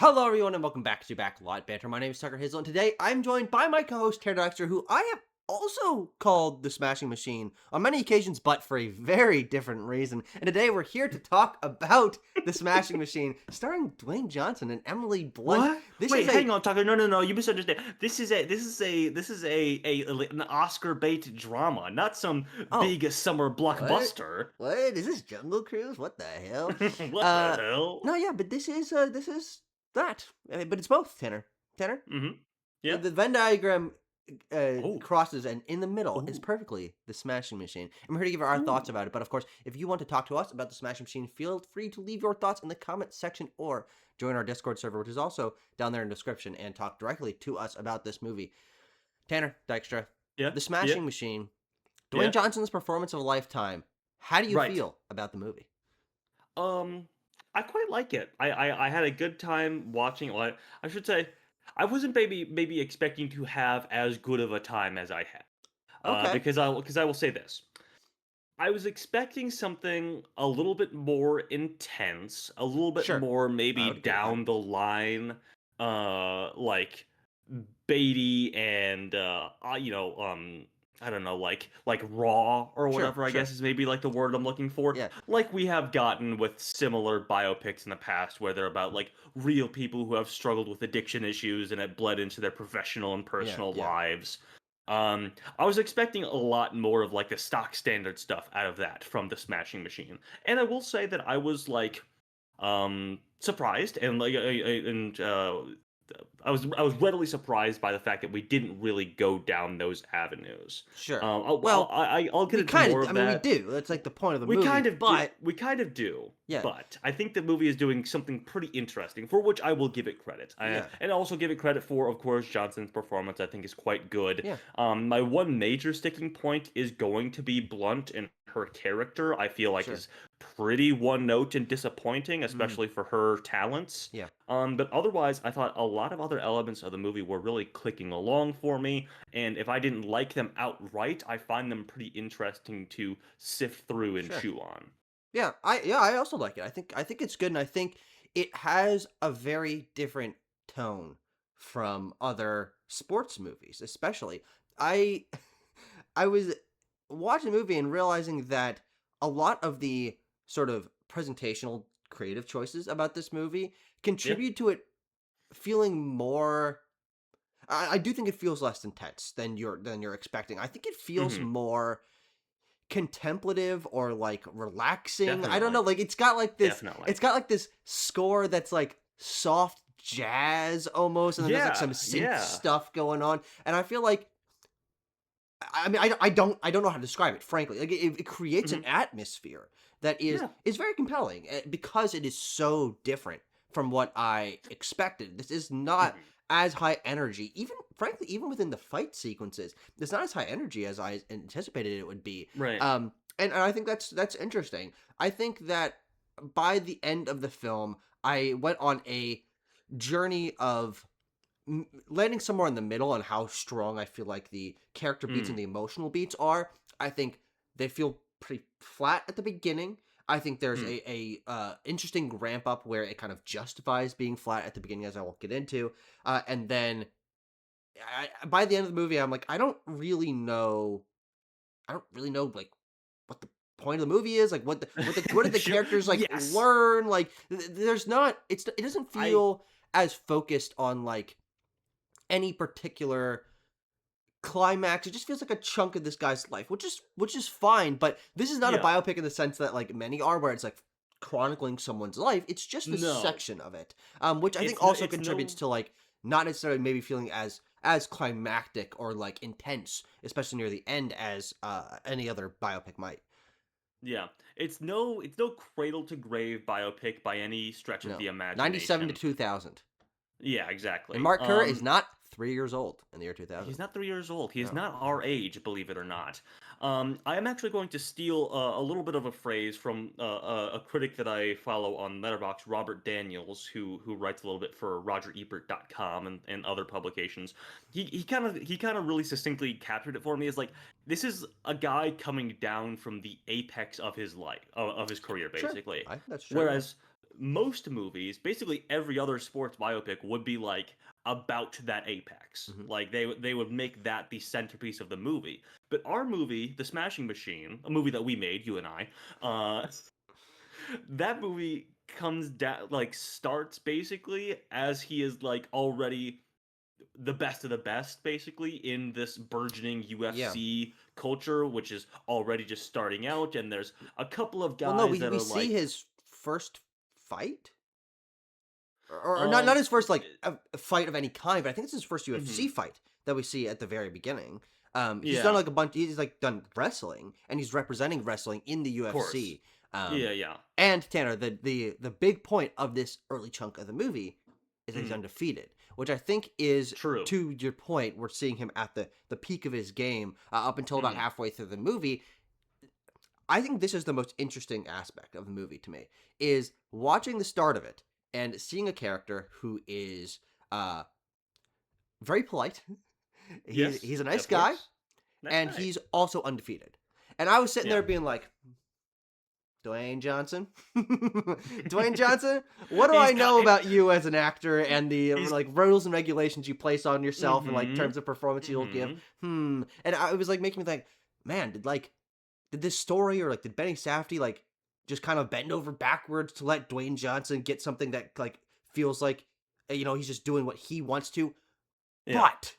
Hello, everyone, and welcome back to Backlot Banter. My name is Tucker Hazel, and today I'm joined by my co-host, Tara Dexter, who I have also called the Smashing Machine on many occasions, but for a very different reason. And today we're here to talk about the Smashing Machine, starring Dwayne Johnson and Emily Blunt. What? This Wait, is a hang on, Tucker. No. You misunderstand. This is an Oscar bait drama, not some oh, big summer what? blockbuster. What is this, Jungle Cruise? What the hell? What the Uh, hell? no, yeah, but this is that. But it's both, Tanner. Tanner, Mm-hmm. the, Yeah. the Venn diagram Oh. crosses, and in the middle is Oh. perfectly the Smashing Machine. I'm here to give our thoughts Ooh. about it, but of course, if you want to talk to us about the Smashing Machine, feel free to leave your thoughts in the comment section or join our Discord server, which is also down there in the description, and talk directly to us about this movie. Tanner Dykstra, Yeah. the Yeah. Smashing Machine, Dwayne Yeah. Johnson's performance of a lifetime. How do you Right. feel about the movie? Um, I quite like it. I had a good time watching it. Well, I should say, I wasn't maybe expecting to have as good of a time as I had. Okay, Because I will say this. I was expecting something a little bit more intense, a little bit sure, more I maybe would agree with that. down the line, like Beatty and I don't know, like raw or Sure, whatever. I sure, guess is maybe like the word I'm looking for. yeah, Like we have gotten with similar biopics in the past, where they're about like real people who have struggled with addiction issues and it bled into their professional and yeah, personal yeah, lives. I was expecting a lot more of like the stock standard stuff out of that from the Smashing Machine, and I will say that I was like, surprised and I was readily surprised by the fact that we didn't really go down those avenues. sure. Well, I'll get we into kind more of, I of mean, we that. do. That's like the point of the We movie, kind of do. but We kind of do. yeah, But I think the movie is doing something pretty interesting, for which I will give it credit. yeah, And also give it credit for, of course, Johnson's performance. I think is quite good. yeah, My one major sticking point is going to be Blunt, and her character. I feel like sure. is pretty one note and disappointing, Mm, especially for her talents. yeah, But otherwise, I thought a lot of other elements of the movie were really clicking along for me, and if I didn't like them outright, I find them pretty interesting to sift through and sure. chew on. I also like it. I think it's good, and I think it has a very different tone from other sports movies, especially. I I was watching the movie and realizing that a lot of the sort of presentational creative choices about this movie Yeah. contribute to it feeling more. I do think it feels less intense than you're expecting. I think it feels Mhm. more contemplative or like relaxing. I don't know. Definitely. Like it's got like this. Definitely. It's got like this score that's like soft jazz almost, and then there's like some Yeah, synth yeah. stuff going on. And I feel like I mean I don't know how to describe it. Frankly, like it creates an Mhm. atmosphere that is Yeah. is very compelling because it is so different from what I expected. This is not Mhm. as high energy, even frankly, even within the fight sequences, it's not as high energy as I anticipated it would be. Right. And I think that's interesting. I think that by the end of the film, I went on a journey of landing somewhere in the middle on how strong I feel like the character beats and Mm. the emotional beats are. I think they feel pretty flat at the beginning. I think there's Mm. a interesting ramp up where it kind of justifies being flat at the beginning, as I will get into, and then by the end of the movie, I'm like, I don't really know. I don't really know like what the point of the movie is. Like what did the Sure. characters like Yes. learn? Like there's not. It doesn't I feel as focused on like any particular climax. It just feels like a chunk of this guy's life, which is fine. But this is not a yeah. biopic in the sense that like many are, where it's like chronicling someone's life. It's just a No. section of it, which I think It's no also it's contributes no to like not necessarily maybe feeling as climactic or like intense, especially near the end, as any other biopic might. yeah. It's no cradle to grave biopic by any stretch of No, the 97 to imagination. 2000, Yeah, and exactly. Mark Kerr is not 3 years old in the year 2000. He's not 3 years old. He is No, not our age, believe it or not. I am actually going to steal a little bit of a phrase from a critic that I follow on Letterboxd, Robert Daniels, who writes a little bit for RogerEbert.com and other publications. He kind of really succinctly captured it for me. Is like this is a guy coming down from the apex of his life of his career, sure, basically. I think that's true. Yeah, Whereas most movies, basically every other sports biopic would be like about that apex. Mhm. Like they would make that the centerpiece of the movie. But our movie, The Smashing Machine, a movie that we made, you and I, uh, that movie comes down like starts basically as he is like already the best of the best basically in this burgeoning Yeah. UFC culture which is already just starting out and there's a couple of Well, no, guys that we are see like his first fight? Or not um his first, like, a fight of any kind, but I think it's his first UFC mhm, fight that we see at the very beginning. He's done, yeah, like, a bunch he's, like, done wrestling, and he's representing wrestling in the of course. UFC. Yeah, yeah. And Tanner, the big point of this early chunk of the movie is that he's Mhm. undefeated, which I think is, True. to your point, we're seeing him at the peak of his game, up until about Mhm. halfway through the movie. I think this is the most interesting aspect of the movie to me, is watching the start of it and seeing a character who is uh very polite. Yes, He's a nice of guy, course. Nice and guy. he's also undefeated. And I was sitting Yeah. there being like, Dwayne Johnson, Dwayne Johnson, what do I He's got know about you as an actor and the he's like rules and regulations you place on yourself and like terms mhm. of performance you'll give? Mhm. And I it was like making me think, man, did this story or like did Benny Safdie like just kind of bend over backwards to let Dwayne Johnson get something that like feels like he's just doing what he wants to? Yeah. But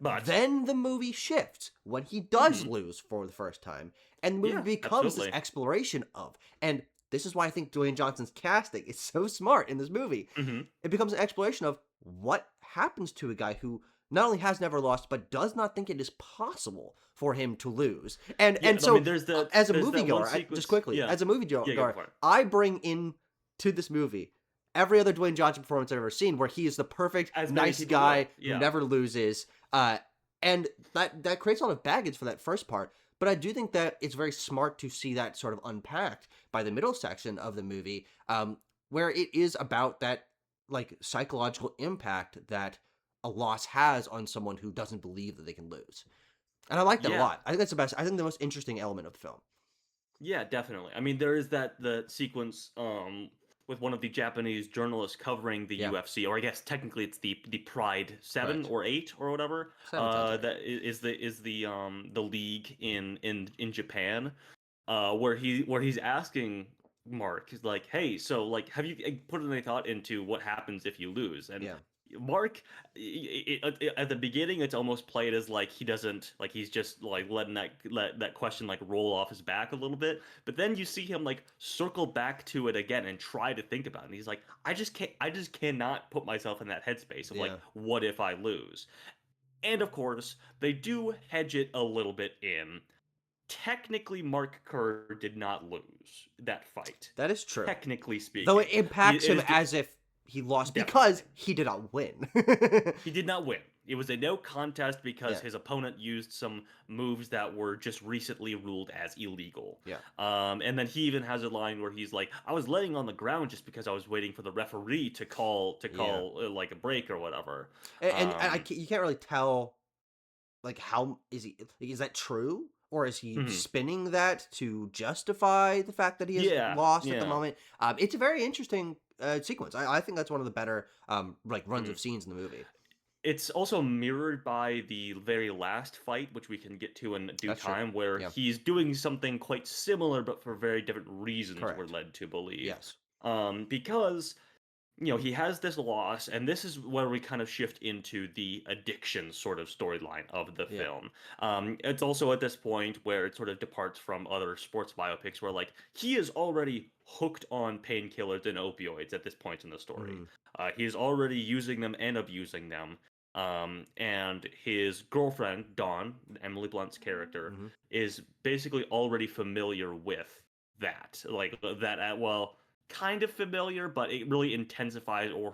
But then the movie shifts when he does mhm. lose for the first time, and the movie Yeah, becomes this absolutely. exploration of, and this is why I think Dwayne Johnson's casting is so smart in this movie. Mhm. It becomes an exploration of what happens to a guy who not only has never lost, but does not think it is possible for him to lose. And Yeah, I mean so, as a there's that one moviegoer, just sequence. quickly, Yeah. as a Yeah, go moviegoer, for it. I bring in to this movie every other Dwayne Johnson performance I've ever seen, where he is the perfect As many nice people will. guy who Yeah. never loses. And that creates a lot of baggage for that first part. But I do think that it's very smart to see that sort of unpacked by the middle section of the movie, where it is about that like psychological impact that a loss has on someone who doesn't believe that they can lose. And I like that a Yeah. lot. I think that's the best. I think the most interesting element of the film. Yeah, definitely. I mean, there is that the sequence with one of the Japanese journalists covering the Yeah, UFC, or I guess technically it's the Pride 7 right. or 8 or whatever. 7 sounds right. That is the league in Japan. Where he's asking Mark, he's like, "Hey, so like, have you put any thought into what happens if you lose?" And Yeah, Mark, at the beginning, it's almost played as like he doesn't like he's just like letting let that question like roll off his back a little bit. But then you see him like circle back to it again and try to think about it. And he's like, I just cannot put myself in that headspace of like, yeah. what if I lose? And of course, they do hedge it a little bit in technically Mark Kerr did not lose that fight. That is true. Technically Though it speaking, impacts it him is as if he lost because definitely he did not win. he did not win. It was a no contest because Yeah, his opponent used some moves that were just recently ruled as illegal. yeah. And then he even has a line where he's like, "I was laying on the ground just because I was waiting for the referee to Yeah. call like a break or whatever." And you can't really tell like how is he like, is that true or is he Mhm. spinning that to justify the fact that he has Yeah, lost at the yeah. moment? It's a very interesting sequence. I think that's one of the better like runs Mhm. of scenes in the movie. It's also mirrored by the very last fight, which we can get to in due That's true. time, where Yeah. he's doing something quite similar, but for very different reasons, we're Correct. led to believe. Yes. Because, he has this loss, and this is where we kind of shift into the addiction sort of storyline of the Yeah. film. It's also at this point where it sort of departs from other sports biopics, where, like, he is already hooked on painkillers and opioids at this point in the story. Mm-hmm. He's already using them and abusing them. And his girlfriend, Dawn, Emily Blunt's character, Mm-hmm. is basically already familiar with that. Like that, well, kind of familiar, but it really intensifies, or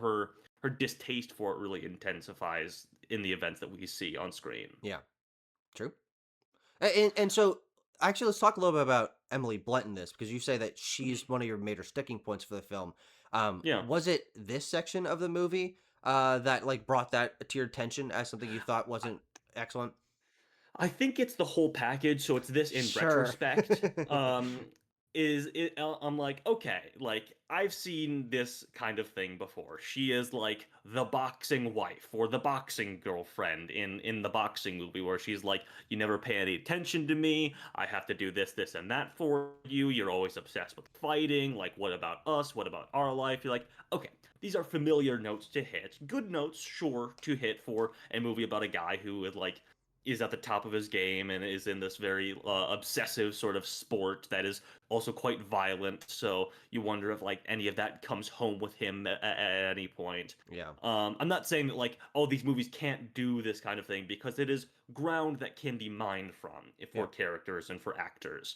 her distaste for it really intensifies in the events that we see on screen. Yeah. True. And so, actually, let's talk a little bit about Emily Blunt in this because you say that Mhm. she's one of your major sticking points for the film. Yeah. Was it this section of the movie that like brought that to your attention as something you thought wasn't excellent? I think it's the whole package, so it's this in Sure. retrospect. I'm like, okay, like I've seen this kind of thing before. She is like the boxing wife or the boxing girlfriend in the boxing movie where she's like, you never pay any attention to me. I have to do this, this, and that for you. You're always obsessed with fighting. Like, what about us? What about our life? You're like, okay, these are familiar notes to hit. Good notes, sure, to hit for a movie about a guy who is like is at the top of his game and is in this very obsessive sort of sport that is also quite violent. So you wonder if like any of that comes home with him at any point. Yeah. I'm not saying that like oh these movies can't do this kind of thing because it is ground that can be mined from for Yeah. characters and for actors.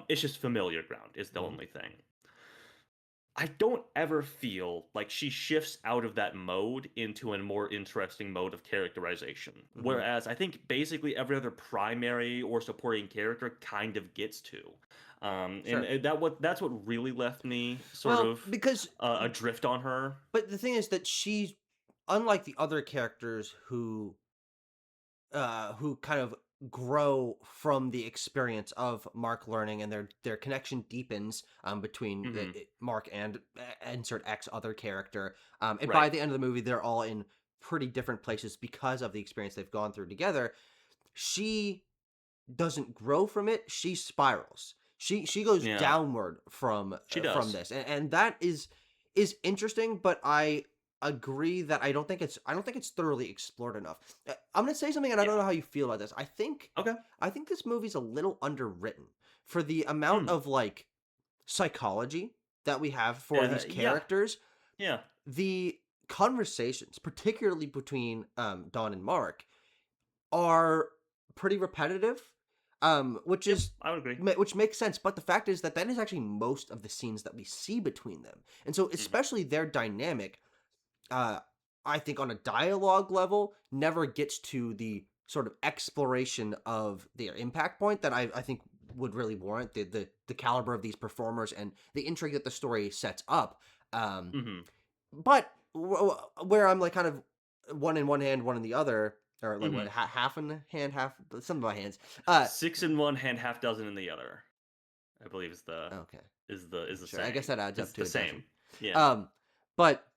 It's just familiar ground is the Mhm. only thing. I don't ever feel like she shifts out of that mode into a more interesting mode of characterization. Mhm. Whereas I think basically every other primary or supporting character kind of gets to. And Sure. that's what really left me sort Well, of because adrift on her. but the thing is that she's unlike the other characters who kind of grow from the experience of Mark learning, and their connection deepens between Hmm. Mark and insert X other character. And by Right. the end of the movie, they're all in pretty different places because of the experience they've gone through together. She doesn't grow from it, she spirals. She goes Yeah. downward She from does. this, and that is interesting. But I agree that I don't think it's thoroughly explored enough. I'm gonna say something, and I don't Yeah. know how you feel about this. Okay. I think this movie's a little underwritten for the amount Hmm. of like psychology that we have for these Yeah. characters. Yeah. The conversations, particularly between Don and Mark, are pretty repetitive, which Yep. is I would agree. which makes sense. But the fact is that that is actually most of the scenes that we see between them, and so Hmm. especially their dynamic, uh, I think on a dialogue level, never gets to the sort of exploration of their impact point that I think would really warrant the caliber of these performers and the intrigue that the story sets up. Um, Hmm. but where I'm like kind of one in one hand, one in the other, or like what Hmm. half in the hand, half some of my hands. Uh, Six in one hand, half dozen in the other. I believe okay, is the sure. I guess saying. that adds up It's to the a dozen. same. Yeah. Um, but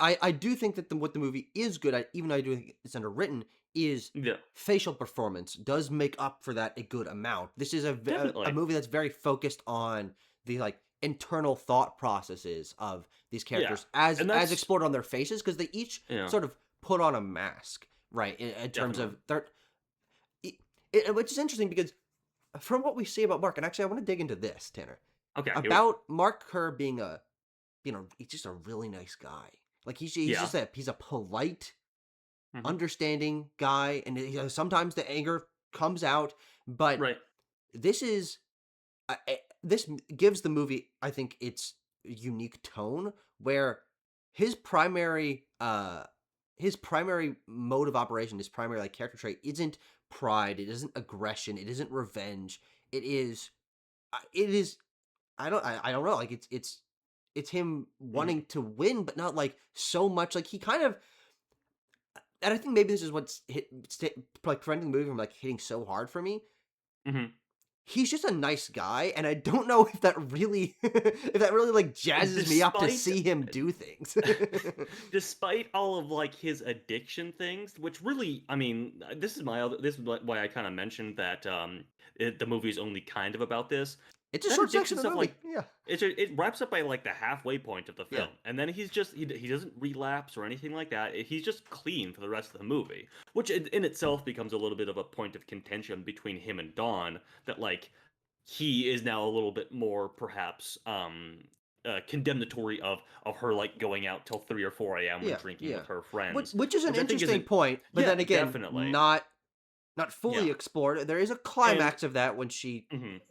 I do think that what the movie is good at, even though I do think it's underwritten, is Yeah. facial performance does make up for that a good amount. This is a Definitely. movie that's very focused on the like internal thought processes of these Yeah. characters And as that's explored on their faces, because they each yeah, sort of put on a mask, right? In terms definitely. of their, which is interesting because from what we see about Mark, and actually I want to dig into this, Tanner, Okay, you about Mark Kerr being he's just a really nice guy. Like yeah. he's a polite, Mhm. understanding guy, and sometimes the anger comes out, but Right. this is gives the movie, I think, its unique tone where his primary uh his primary mode of operation, his primary like character trait isn't pride, it isn't aggression, it isn't revenge. It is I don't know, like it's him Mhm. wanting to win, but not like so much. Like he kind of, and I think maybe this is what's like preventing the movie from like hitting so hard for me. Mhm. He's just a nice guy, and I don't know if that really if that really like jazzes me up to Despite see him do things. despite all of like his addiction things, which really, I mean, this is why I kind of mentioned that the movie is only kind of about this. It's a That short addiction section of the stuff, movie. like Yeah, it wraps up by like the halfway point of the yeah, film, and then he's just he doesn't relapse or anything like that. He's just clean for the rest of the movie, which in itself becomes a little bit of a point of contention between him and Dawn. That like he is now a little bit more perhaps condemnatory of her like going out till 3 or 4 a.m. and yeah, drinking yeah. with her friends, Which is an which I think interesting isn't. point, but Yeah, then again, definitely. not fully Yeah, explored. There is a and climax of that when she mhm.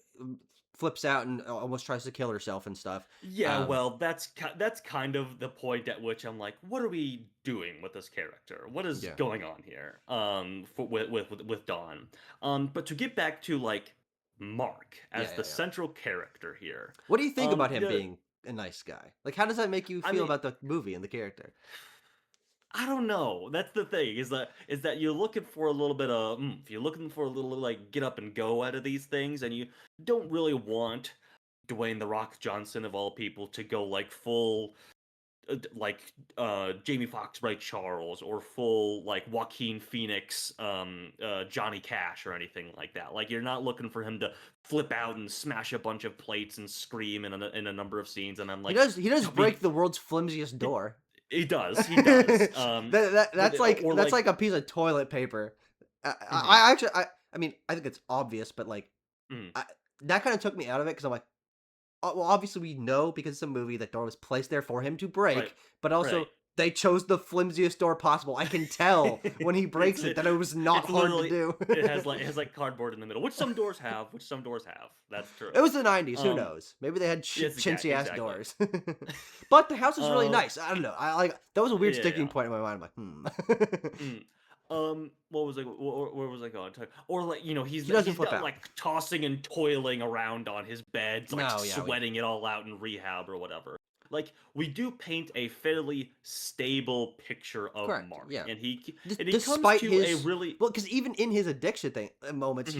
flips out and almost tries to kill herself and stuff. Yeah, Um, well, that's kind of the point at which I'm like, what are we doing with this character? What is yeah, going on here? With Dawn. But to get back to like Mark yeah, as yeah, the yeah. central character here, What do you think about him the being a nice guy? Like, how does that make you I feel mean, about the movie and the character? I don't know. That's the thing is that you're looking for a little bit of if you're looking for a little like get up and go out of these things, and you don't really want Dwayne the Rock Johnson of all people to go like full Jamie Foxx Ray Charles or full like Joaquin Phoenix Johnny Cash or anything like that. Like you're not looking for him to flip out and smash a bunch of plates and scream in a number of scenes, and I'm He like, does he does no, break the world's flimsiest door. he does, he does. But That's like or that's like like a piece of toilet paper. mhm, I actually I mean I think it's obvious, but like mhm, I, that kind of took me out of it because I'm like, well, obviously we know because it's a movie that door was placed there for him to right, break, but right. also they chose the flimsiest door possible. I can tell when he it's breaks it that it was not it's hard to literally do. it has like cardboard in the middle, which some doors have. That's It true. was the 90s, who Um, knows? Maybe they had yes, chintzy ass exactly. doors. But the house is really Um, nice. I don't know. I like that was a weird yeah, sticking yeah. point in my mind. I'm like, hmm. Mm. What was I? Where was I going? Or like He doesn't he's flip not out. like tossing and toiling around on his bed, like No, yeah, sweating it all out in rehab or whatever. Like we do paint a fairly stable picture of correct. Mark, Yeah. and he comes Despite to a his really well, because even in his addiction thing moments, mhm,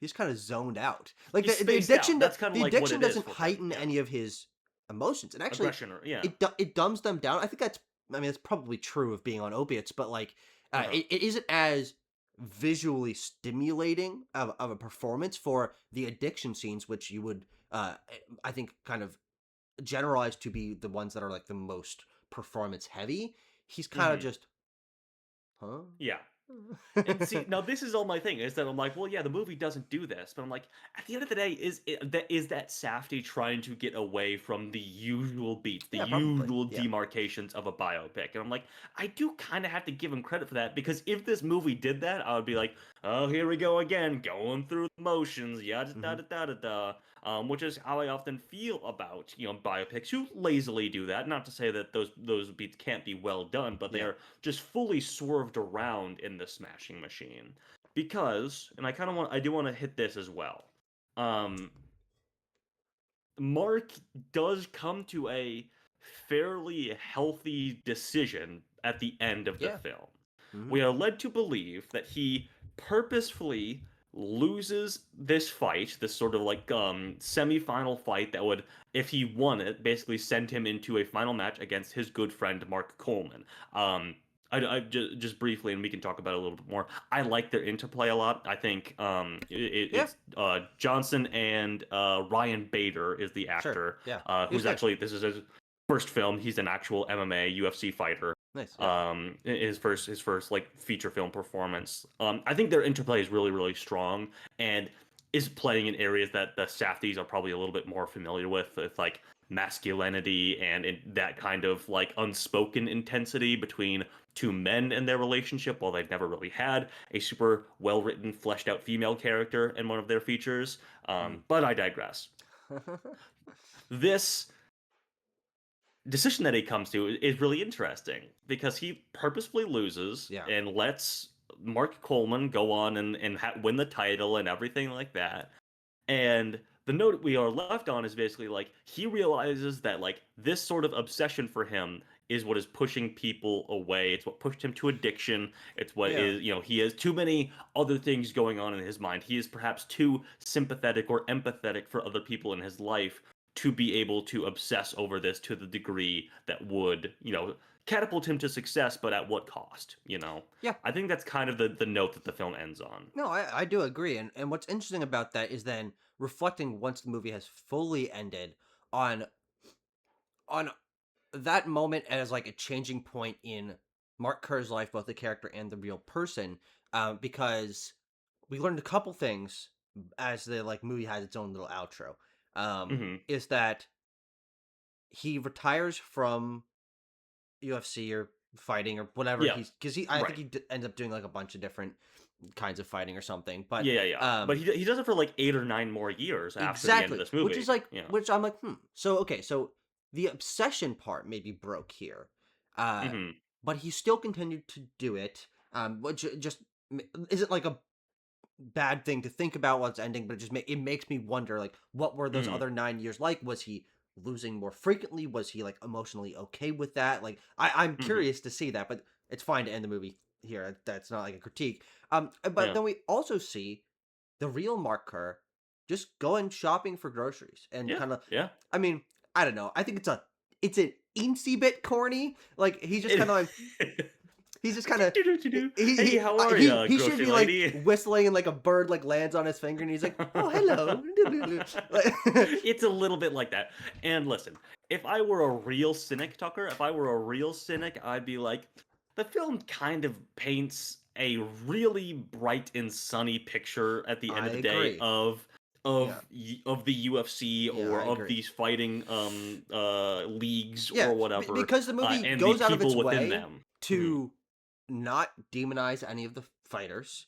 he's kind of zoned out. Like he's the spaced out. addiction That's kind of the like what addiction it is doesn't for him. heighten Yeah, any of his emotions, and actually, aggression or yeah. it dumbs them down. I think that's I mean it's probably true of being on opiates, but like Uh huh. it isn't as visually stimulating of a performance for the addiction scenes, which you would I think kind of generalized to be the ones that are like the most performance heavy. He's kind of Hmm. just, huh? Yeah. And see, now this is all my thing is that I'm like, well, yeah, the movie doesn't do this, but I'm like, at the end of the day, is that Safdie trying to get away from the usual beats, the Yeah, probably. usual Yeah. demarcations of a biopic? And I'm like, I do kind of have to give him credit for that because if this movie did that, I would be like, oh, here we go again, going through the motions, yada da Hmm. da da da da. Which is how I often feel about biopics who lazily do that. Not to say that those beats can't be well done, but they Yeah. are just fully swerved around in the Smashing Machine. Because, and I do want to hit this as well. Um, Mark does come to a fairly healthy decision at the end of the Yeah. film. Hmm. We are led to believe that he purposefully loses this fight, this sort of like semi-final fight that would, if he won it, basically send him into a final match against his good friend Mark Coleman. Just briefly, and we can talk about it a little bit more. I like their interplay a lot. I think Yeah. it's Johnson and Ryan Bader is the Sure. actor Yeah. He was who's good. actually this is his first film. He's an actual MMA UFC fighter. Nice. Yeah. His first like feature film performance. I think their interplay is really really strong and is playing in areas that the Safdies are probably a little bit more familiar with like masculinity and that kind of like unspoken intensity between two men in their relationship while they've never really had a super well written fleshed out female character in one of their features. Mm. But I digress. This decision that he comes to is really interesting because he purposefully loses Yeah. and lets Mark Coleman go on and win the title and everything like that. And the note we are left on is basically like he realizes that like this sort of obsession for him is what is pushing people away. It's what pushed him to addiction. It's what Yeah. is, he has too many other things going on in his mind. He is perhaps too sympathetic or empathetic for other people in his life to be able to obsess over this to the degree that would, catapult him to success, but at what cost, Yeah. I think that's kind of the note that the film ends on. No, I do agree. And what's interesting about that is then reflecting once the movie has fully ended on on that moment as like a changing point in Mark Kerr's life, both the character and the real person, because we learned a couple things as the like movie has its own little outro. Hmm. Is that he retires from UFC or fighting or whatever Yeah, he's because I think right. he ends up doing like a bunch of different kinds of fighting or something. But Yeah, yeah, yeah. But he does it for like 8 or 9 more years after the end of exactly, this movie. Yeah. which I'm like, So okay, so the obsession part maybe broke here, uh, Mhm. but he still continued to do it. Which just isn't like a bad thing to think about while it's ending, but it makes me wonder, like, what were those Mhm. other 9 years like? Was he losing more frequently? Was he like emotionally okay with that? Like I'm Mhm. curious to see that, but it's fine to end the movie here. That's not like a critique. But Yeah. then we also see the real Mark Kerr just going shopping for groceries and Yeah. kind of, Yeah. I mean, I don't know. I think it's an eensy bit corny. Like he's just kind It of like he's just kind of Hey, how are you, he should grocery be like lady? whistling and like a bird like lands on his finger and he's like, "Oh, hello." Like, It's a little bit like that. And listen, if I were a real cynic, Tucker, if I were a real cynic, I'd be like, the film kind of paints a really bright and sunny picture at the end I of the day agree. of Yeah. of the UFC Yeah, or I of agree. these fighting leagues Yeah, or whatever, because the movie and the goes out of its people within way them. Mhm. to not demonize any of the fighters.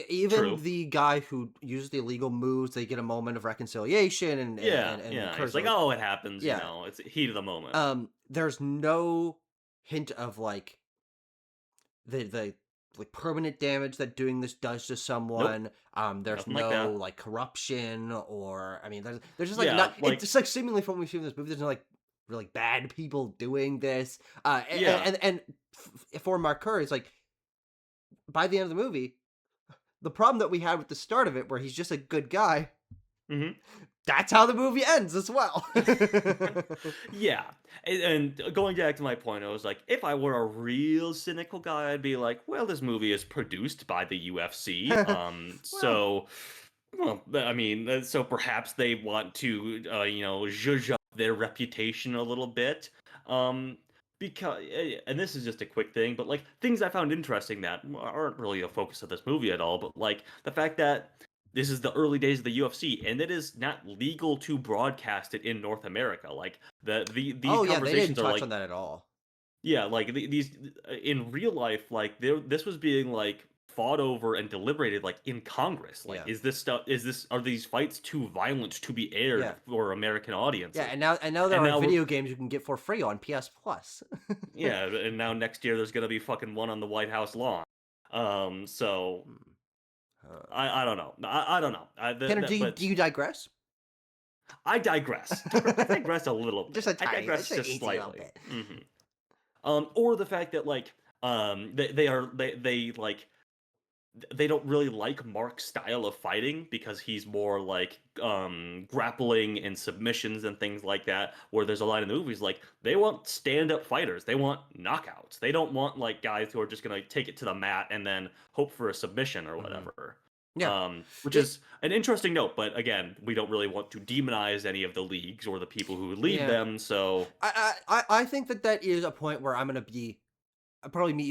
Even True. the guy who uses the illegal moves, they get a moment of reconciliation Yeah, and yeah. It's incurs like, like, oh, it happens. yeah. It's heat of the moment. There's no hint of like the like permanent damage that doing this does to Nope, someone. There's nothing like no that. like corruption or I mean, there's just like Yeah, not. It's like just like seemingly from what we see in this movie, there's no like really bad people doing this. yeah. And for Marker, it's like by the end of the movie, the problem that we had with the start of it, where he's just a good guy, Mhm. that's how the movie ends as well. Yeah, and going back to my point, I was like, if I were a real cynical guy, I'd be like, well, this movie is produced by the UFC, Well, so, well, I mean, so perhaps they want to, zhuzh up their reputation a little bit, um, because, and this is just a quick thing, but like things I found interesting that aren't really a focus of this movie at all, but like the fact that this is the early days of the UFC, and it is not legal to broadcast it in North America. Like these oh yeah, they didn't conversations are touch on like, that at all. yeah, like these in real life, like this was being like fought over and deliberated like in Congress. Like, Yeah, is this are these fights too violent to be aired yeah. for American Yeah, audiences? and now there And are now we're video games you can get for free on PS Plus. yeah, and now next year there's gonna be fucking one on the White House lawn. So Hmm, uh, I don't know. I don't know. Tanner, do But you digress? I digress. Tucker, I digress a little Just bit. a I tiny, digress just an just easy little slightly. bit. Or the fact that like they don't really like Mark's style of fighting because he's more like grappling and submissions and things like that. Where there's a line in the movies like they want stand up fighters, they want knockouts, they don't want like guys who are just gonna take it to the mat and then hope for a submission or Hmm. whatever. Yeah, Which it, is an interesting note, but again, we don't really want to demonize any of the leagues or the people who lead yeah. them. So, I think that that is a point where I'm gonna be I'll probably meet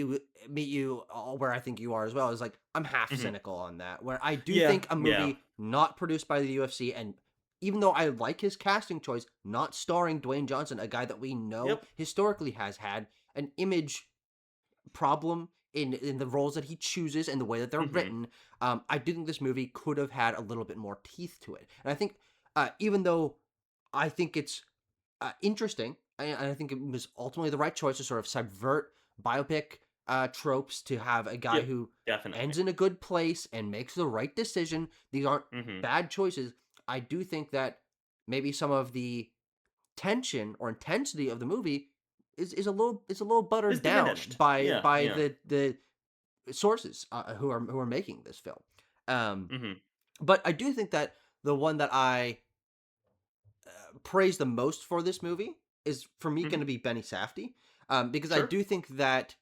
you where I think you are as well. Is like I'm half mhm. cynical on that. Where I do Yeah, think a yeah, movie not produced by the UFC and even though I like his casting choice, not starring Dwayne Johnson, a guy that we know yep, historically has had an image problem in the roles that he chooses and the way that they're hmm written. I do think this movie could have had a little bit more teeth to it, and I think even though I think it's interesting, and I think it was ultimately the right choice to sort of subvert biopic tropes to have a guy yep, who definitely. ends in a good place and makes the right decision. These aren't hmm bad choices. I do think that maybe some of the tension or intensity of the movie is a little It's buttered down diminished. Yeah, by yeah. the sources who are making this film. Um, hmm but I do think that the one that I praise the most for this movie is for me going hmm to be Benny Safdie, because I Sure. do think that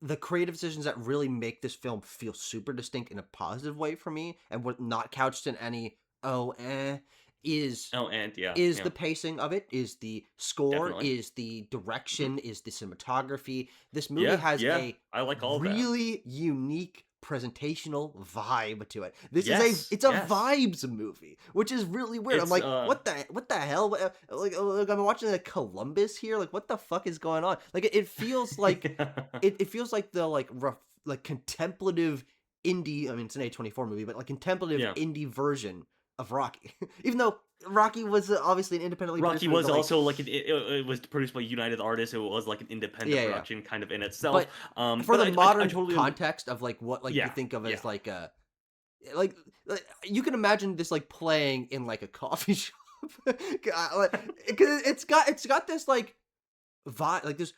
the creative decisions that really make this film feel super distinct in a positive way for me and what not couched in any is Oh, and yeah, is yeah, the pacing of it, is the score, definitely. is the hmm direction, is the cinematography. This movie Yeah, has yeah. a I like all of that. really unique presentational vibe to it. Yes, It's a yes. vibes movie, which is really weird. I'm It's like, what the hell? Like I'm watching like Columbus here. Like what the fuck is going on? Like it feels like it feels like the like rough like contemplative indie. I mean, it's an A24 movie, but like contemplative yeah. indie version of Rocky. Even though Rocky was obviously an independently produced Rocky movie, was but like also like it was produced by United Artists. It was like an independent yeah, yeah. production kind of in itself. But for But the I modern totally context of like what like you yeah, think of yeah. as like you can imagine this like playing in like a coffee shop. Because it's got this like vibe, like this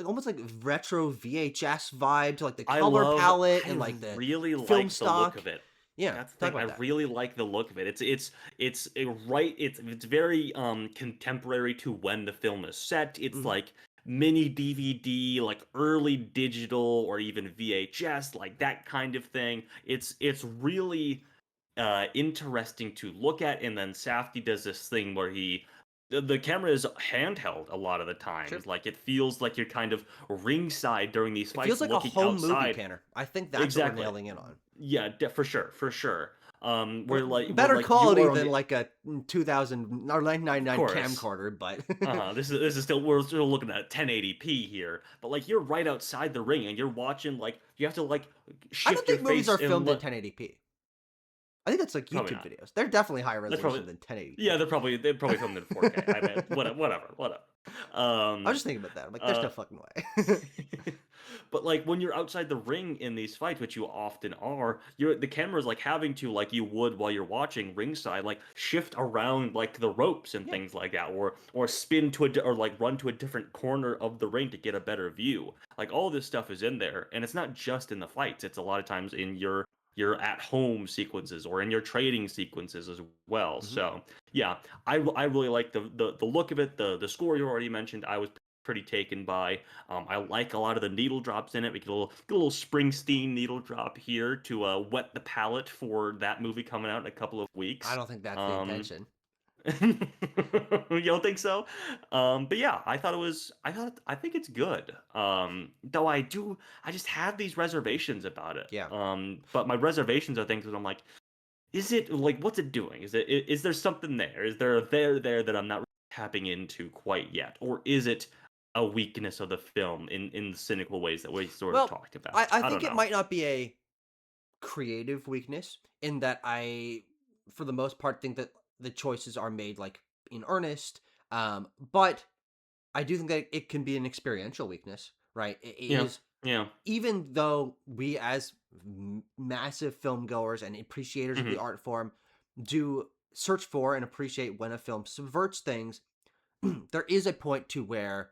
almost like retro VHS vibe to like the color palette I and like the really film like the look stock. of it. Yeah, That's the talk thing. I about that. really like the look of it. It's a right. It's very contemporary to when the film is set. It's Hmm. like mini DVD, like early digital or even VHS, like that kind of thing. It's really interesting to look at. And then Safdie does this thing where the camera is handheld a lot of the Sure. times. Like it feels like you're kind of ringside during these It fights, feels like a looking home movie, outside. Tanner. I think that's what we're Exactly. nailing in on. Yeah, for sure, for sure. Where Better like you quality are on than the, like a 2000 or of 1999 course. camcorder, but This is still, we're still looking at 1080p here, but like you're right outside the ring and you're watching, like you have to like I don't shift your think movies face are and filmed in 1080p. I think that's like probably YouTube not. videos. They're definitely higher That's probably, resolution than yeah, 1080p. they probably filmed in 4K. I bet whatever. I was Um, just thinking about that. I'm like, there's uh, no fucking way. but like when you're outside the ring in these fights, which you often are, the camera's like having to, like you would while you're watching ringside, like shift around like the ropes and Yeah. things like that, or spin or like run to a different corner of the ring to get a better view. Like all this stuff is in there, and it's not just in the fights. It's a lot of times in your at home sequences or in your trading sequences as well. Hmm. So yeah, I really like the look of it. The score you already mentioned, I was pretty taken by. I like a lot of the needle drops in it. We get a little Springsteen needle drop here to wet the palate for that movie coming out in a couple of I weeks. don't think that's the Um, intention. you don't think so? But yeah, I think it's good. Though I just have these reservations about it. Yeah. But my reservations are things that I'm like, is it like, what's it doing? Is there something there? Is there a there that I'm not really tapping into quite yet, or is it a weakness of the film in the cynical ways that we sort of Well, talked I, about? I I think don't it know. might not be a creative weakness in that for the most part, think that the choices are made like in earnest. But I do think that it can be an experiential weakness, right? It Yeah, is yeah. even though we as massive film goers and appreciators of the Hmm. art form do search for and appreciate when a film subverts things, there is a point to where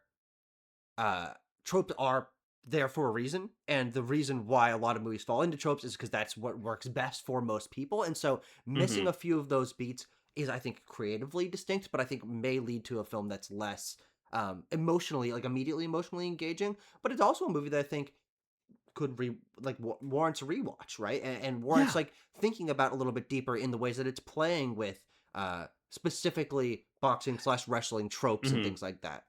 uh tropes are there for a reason, and the reason why a lot of movies fall into tropes is because that's what works best for most people. And so missing Hmm. a few of those beats is, I think, creatively distinct, but I think may lead to a film that's less emotionally, like immediately emotionally engaging. But it's also a movie that I think could warrants a rewatch, right? And warrants Yeah. like thinking about a little bit deeper in the ways that it's playing with specifically boxing slash wrestling tropes and Hmm. things like that.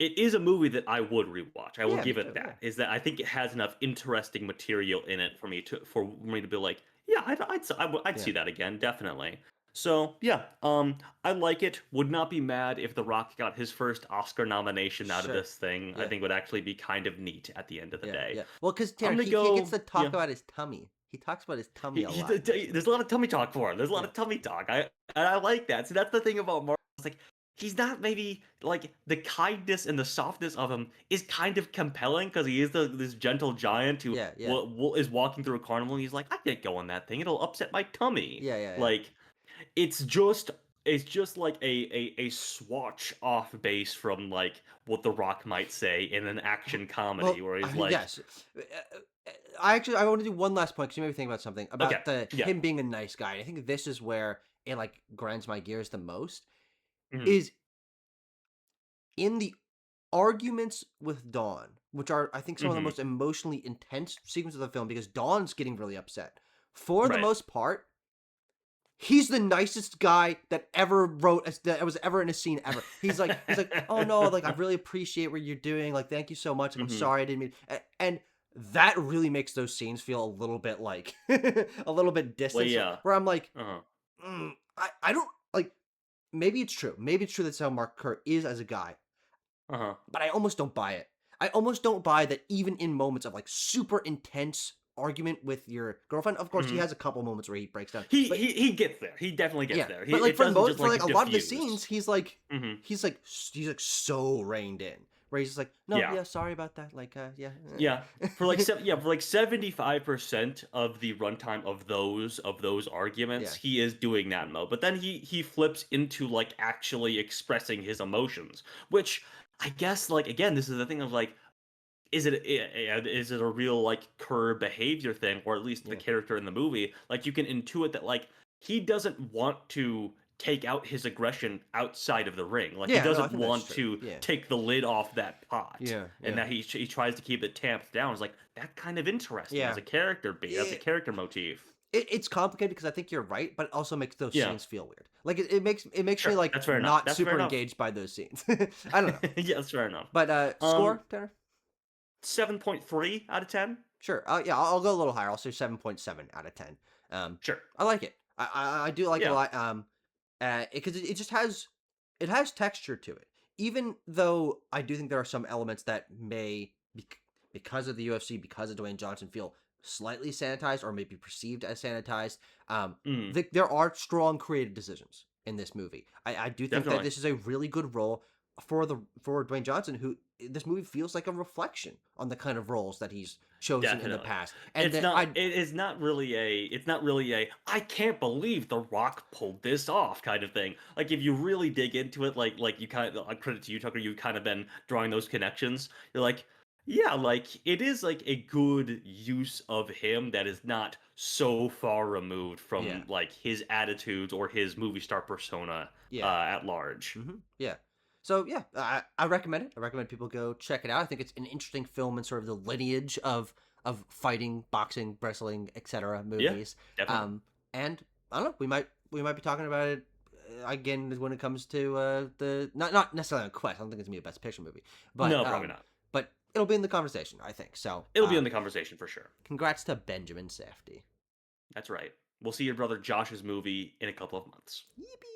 It is a movie that I would rewatch. I will Yeah, me give it too. Yeah. that. Is that I think it has enough interesting material in it for me to be like, yeah, I'd Yeah. see that again, definitely. So yeah, I like it. Would not be mad if The Rock got his first Oscar nomination out of Sure. this thing. I Yeah. think would actually be kind of neat at the end of the Yeah. day. Yeah. Well, because I'm Tanner, gonna he gets go. to Yeah, talk about his tummy. He talks about his tummy a lot in this there's a movie. lot of tummy talk for him. There's a lot Yeah. of tummy talk. I like that. So that's the thing about Marvel. It's like he's not maybe like the kindness and the softness of him is kind of compelling because he is this gentle giant who Yeah. Yeah. is walking through a carnival and he's like, I can't go on that thing. It'll upset my tummy. Yeah. Yeah. Yeah. Like it's just it's just like a swatch off base from like what The Rock might say in an action comedy Well, where he's I like, yes. I want to do one last point because you made me think about something okay, about the yeah, him being a nice guy. I think this is where it like grinds my gears the most. mhm, Is in the arguments with Dawn, which are I think some of the mhm, most emotionally intense sequences of the film because Dawn's getting really upset. For the right, most part, he's the nicest guy that ever that was ever in a scene ever. He's like, oh no, like I really appreciate what you're doing. Like, thank you so much. Like, I'm mhm. sorry I didn't mean. And that really makes those scenes feel a little bit like a little bit Well, distant. yeah. Where I'm like, Uh-huh. I don't like. Maybe it's true. Maybe it's true that's how Mark Kerr is as a guy, Uh-huh. but I almost don't buy it. I almost don't buy that even in moments of like super intense argument with your girlfriend. Of course, he Mhm. has a couple moments where he breaks down, He but he he gets there. He definitely gets yeah, there. but like It doesn't just for like like a lot of the diffuse. scenes, Mhm. he's like so reined in, where he's just like, "No, Yeah. yeah, sorry about that." Like, yeah. Yeah. For like 75% of the runtime of those arguments, Yeah. he is doing that mode. But then he flips into like actually expressing his emotions, which I guess like again, this is the thing of like is it a real like Kerr behavior thing, or at least the Yeah. character in the movie? Like you can intuit that like he doesn't want to take out his aggression outside of the ring. Like he Yeah, no, I doesn't think that's want true. to Yeah. take the lid off that pot, Yeah, and yeah. that he tries to keep it tamped down. It's like that kind of interesting as Yeah. a character beat, as a It, character motif. it's complicated because I think you're right, but it also makes those Yeah, scenes feel weird. Like it makes me sure, like that's fair enough. not That's fair super enough. engaged by those scenes. I don't know. Yeah, that's fair enough. But Um, score, Tanner? 7.3 out of 10. Sure. Yeah, I'll go a little higher. I'll say 7.7 out of 10. Um, Sure. I like it. I do like it a Yeah. lot. Because it just has texture to it. Even though I do think there are some elements that may, because of the UFC, because of Dwayne Johnson, feel slightly sanitized or maybe perceived as sanitized. Mm, There are strong creative decisions in this movie. I do think that definitely. this is a really good role for Dwayne Johnson, who this movie feels like a reflection on the kind of roles that he's chosen in the Definitely. past. And that It is not really a I can't believe The Rock pulled this off kind of thing. Like if you really dig into it, like you kind of credit to you, Tucker, you've kind of been drawing those connections. You're like, yeah, like it is like a good use of him that is not so far removed yeah, from like his attitudes or his movie star persona yeah. at large. Yeah. So yeah, I recommend it. I recommend people go check it out. I think it's an interesting film and sort of the lineage of fighting, boxing, wrestling, etc. Yeah, movies. definitely. And I don't know. We might be talking about it again when it comes to the not necessarily on Quest. I don't think it's gonna be a Best Picture movie, No, probably not. but it'll be in the conversation. I think so. It'll be in the conversation for sure. Congrats to Benjamin Safdie. That's right. We'll see your brother Josh's movie in a couple of months. Yippee!